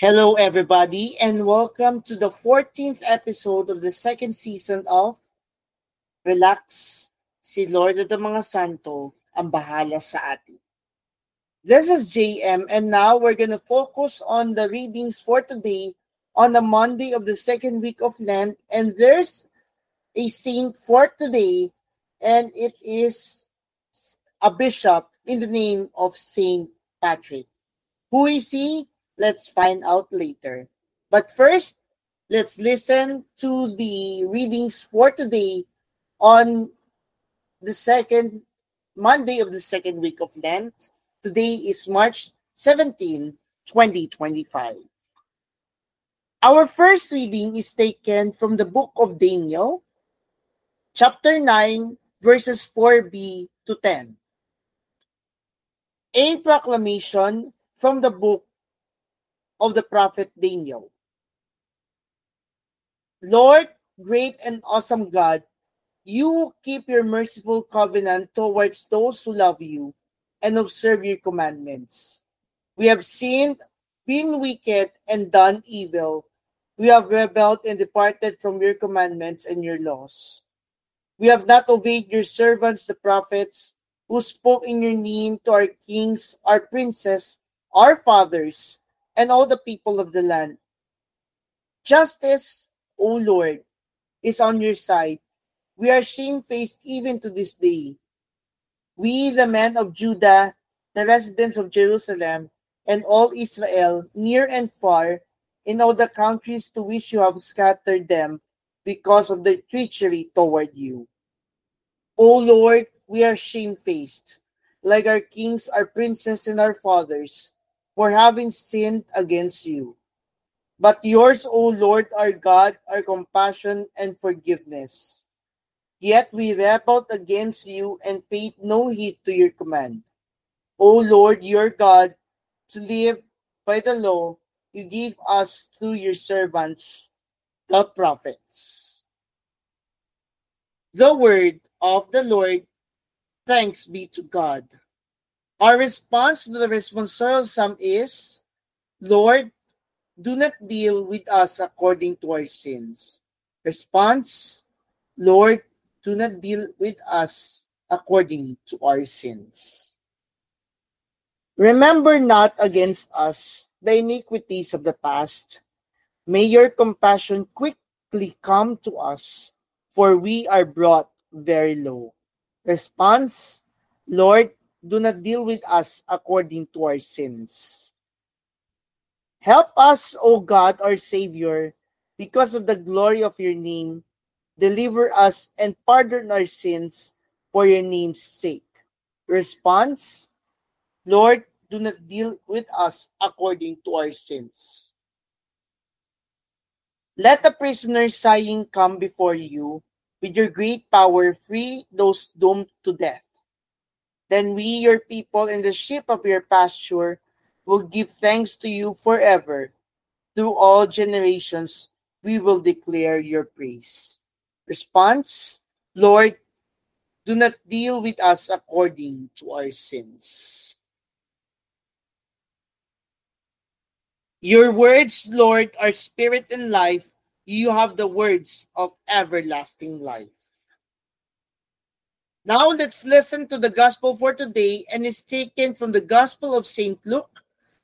Hello, everybody, and welcome to the 14th episode of the second season of Relax, si Lord of the mga Santo ang bahala sa atin. This is JM, and now we're going to focus on the readings for today on the Monday of the second week of Lent, and there's a saint for today, and it is a bishop in the name of Saint Patrick. Who is he? Let's find out later. But first, let's listen to the readings for today on the second Monday of the second week of Lent. Today is March 17, 2025. Our first reading is taken from the book of Daniel, chapter 9, verses 4b to 10. A proclamation from the book of the prophet Daniel. Lord, great and awesome God, you keep your merciful covenant towards those who love you and observe your commandments. We have sinned, been wicked, and done evil. We have rebelled and departed from your commandments and your laws. We have not obeyed your servants, the prophets, who spoke in your name to our kings, our princes, our fathers, and all the people of the land. Justice, O Lord, is on your side. We are shamefaced even to this day. We, the men of Judah, the residents of Jerusalem, and all Israel, near and far, in all the countries to which you have scattered them because of their treachery toward you. O Lord, we are shamefaced, like our kings, our princes, and our fathers, for having sinned against you. But yours, O Lord, our God, are compassion and forgiveness. Yet we rebelled against you and paid no heed to your command. O Lord, your God, to live by the law you gave us through your servants, the prophets. The word of the Lord, thanks be to God. Our response to the responsorial psalm is, Lord, do not deal with us according to our sins. Response, Lord, do not deal with us according to our sins. Remember not against us the iniquities of the past. May your compassion quickly come to us, for we are brought very low. Response, Lord, do not deal with us according to our sins. Help us, O God, our Savior, because of the glory of your name. Deliver us and pardon our sins for your name's sake. Response, Lord, do not deal with us according to our sins. Let the prisoners sighing come before you. With your great power, free those doomed to death. Then we, your people, and the sheep of your pasture, will give thanks to you forever. Through all generations, we will declare your praise. Response, Lord, do not deal with us according to our sins. Your words, Lord, are spirit and life. You have the words of everlasting life. Now let's listen to the gospel for today, and it's taken from the Gospel of St. Luke,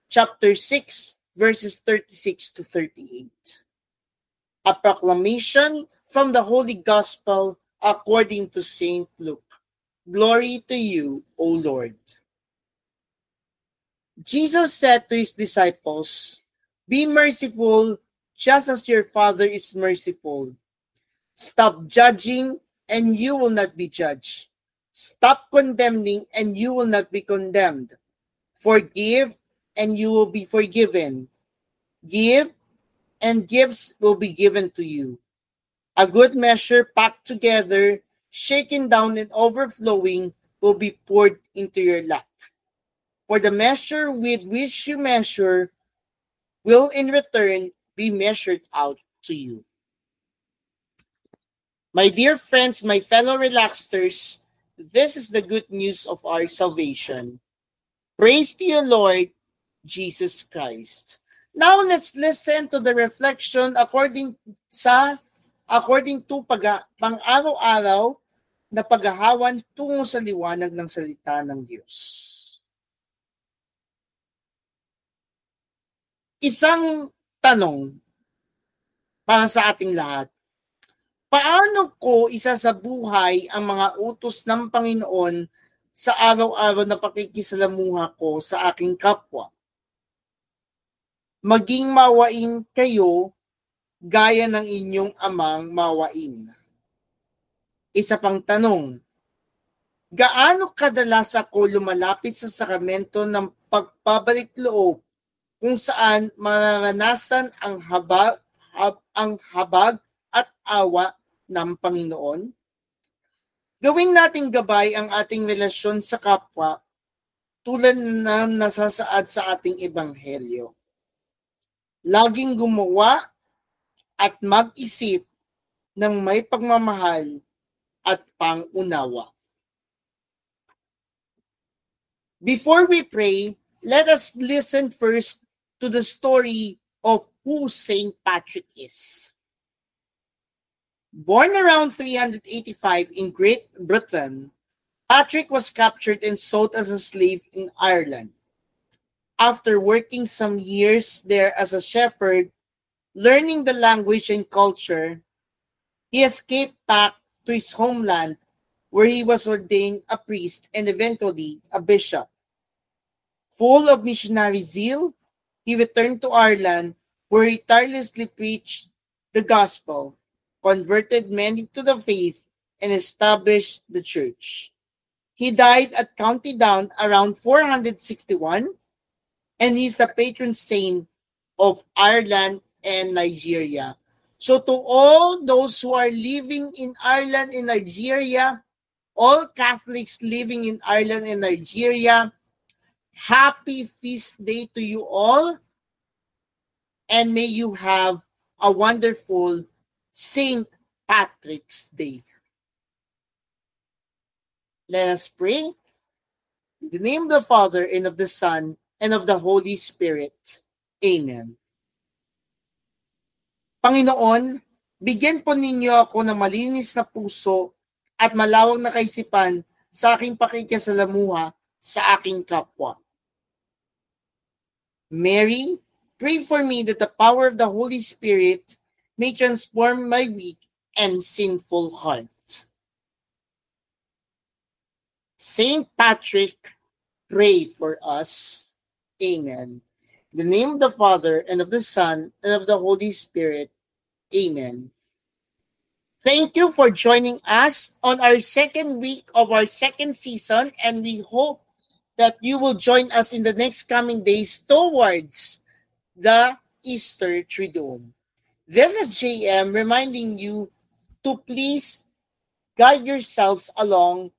chapter 6, verses 36 to 38. A proclamation from the Holy Gospel according to St. Luke. Glory to you, O Lord. Jesus said to his disciples, Be merciful, just as your Father is merciful. Stop judging, and you will not be judged. Stop condemning, and you will not be condemned. Forgive, and you will be forgiven. Give, and gifts will be given to you. A good measure packed together, shaken down and overflowing, will be poured into your lap. For the measure with which you measure will in return be measured out to you. My dear friends, my fellow relaxers, this is the good news of our salvation. Praise to you, Lord Jesus Christ. Now let's listen to the reflection according to pang-araw-araw na paghahawan tungo sa liwanag ng salita ng Diyos. Isang tanong para sa ating lahat. Paano ko isasabuhay ang mga utos ng Panginoon sa araw-araw na pakikisalamuha ko sa aking kapwa? Maging mawain kayo gaya ng inyong amang mawain. Isa pang tanong, gaano kadalas ako lumalapit sa sakramento ng pagpabalik loob kung saan mararanasan ang habag at awa ng Panginoon? Gawin nating gabay ang ating relasyon sa kapwa tulad ng nasasaad sa ating ebanghelyo. Laging gumawa at mag-isip ng may pagmamahal at pangunawa. Before we pray, let us listen first to the story of who Saint Patrick is. Born around 385 in Great Britain, Patrick was captured and sold as a slave in Ireland. After working some years there as a shepherd, learning the language and culture, he escaped back to his homeland where he was ordained a priest and eventually a bishop. Full of missionary zeal, he returned to Ireland where he tirelessly preached the gospel, converted many to the faith, and established the church. He died at County Down around 461, and he's the patron saint of Ireland and Nigeria. So to all those who are living in Ireland and Nigeria, all Catholics living in Ireland and Nigeria, happy feast day to you all, and may you have a wonderful St. Patrick's Day. Let us pray. In the name of the Father, and of the Son, and of the Holy Spirit. Amen. Panginoon, bigyan po ninyo ako ng malinis na puso at malawang na kaisipan sa aking pakikisalamuha sa aking kapwa. Mary, pray for me that the power of the Holy Spirit may transform my weak and sinful heart. Saint Patrick, pray for us. Amen. In the name of the Father, and of the Son, and of the Holy Spirit. Amen. Thank you for joining us on our second week of our second season, and we hope that you will join us in the next coming days towards the Easter Triduum. This is JM reminding you to please guide yourselves along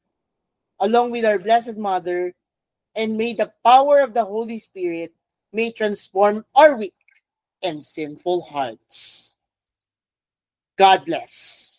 with our Blessed Mother, and may the power of the Holy Spirit may transform our weak and sinful hearts. God bless.